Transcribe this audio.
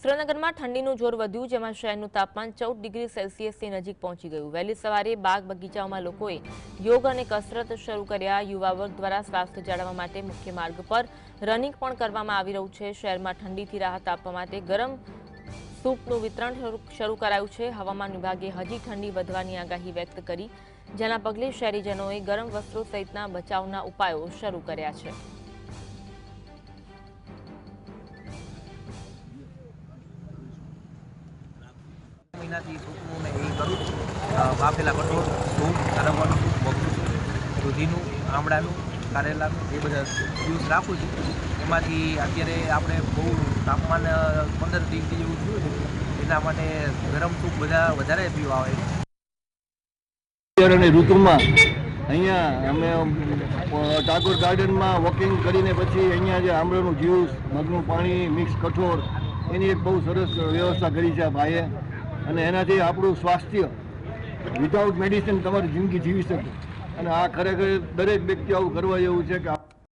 સુરેન્દ્રનગરમાં ઠંડીનું જોર વધ્યું, જેમાં શહેરનું તાપમાન 14 ડિગ્રી સેલ્સિયસની નજીક પહોંચી ગયું। વહેલી સવારે બાગ બગીચાઓમાં લોકોએ યોગ અને કસરત શરૂ કર્યા। યુવા વર્ગ દ્વારા સ્વાસ્થ્ય જાળવવા માટે મુખ્ય માર્ગ પર રનિંગ પણ કરવામાં આવી રહ્યું છે। શહેરમાં ઠંડીથી રાહત આપવા માટે ગરમ સૂપનું વિતરણ શરૂ કરાયું છે। હવામાન વિભાગે હજી ઠંડી વધવાની આગાહી વ્યક્ત કરી, જેના પગલે શહેરીજનોએ ગરમ વસ્ત્રો સહિતના બચાવના ઉપાયો શરૂ કર્યા છે। મહિનાથી સૂપનું મેં એ કરું બાફેલા કઠોળ, સૂપ, સરવણ, બગડું સૂપ, દૂધીનું, આમળાનું, કારેલાનું એ બધા યુઝ રાખું છું। એમાંથી અત્યારે આપણે બહુ તાપમાન 15 ડિગ્રી જેવું થયું છે, એના માટે ગરમ સૂપ બધા વધારે પીવા આવે છે। ઋતુમાં અહીંયા અમે ટાગોર ગાર્ડનમાં વોકિંગ કરીને પછી અહીંયા જે આમળાનું જ્યુસ, મગનું પાણી, મિક્સ કઠોળ એની એક બહુ સરસ વ્યવસ્થા કરી છે આ ભાઈએ, અને એનાથી આપણું સ્વાસ્થ્ય વિધાઉટ મેડિસિન તમારી જિંદગી જીવી શકે। અને આ ખરેખર દરેક વ્યક્તિ આવું કરવા જેવું છે કે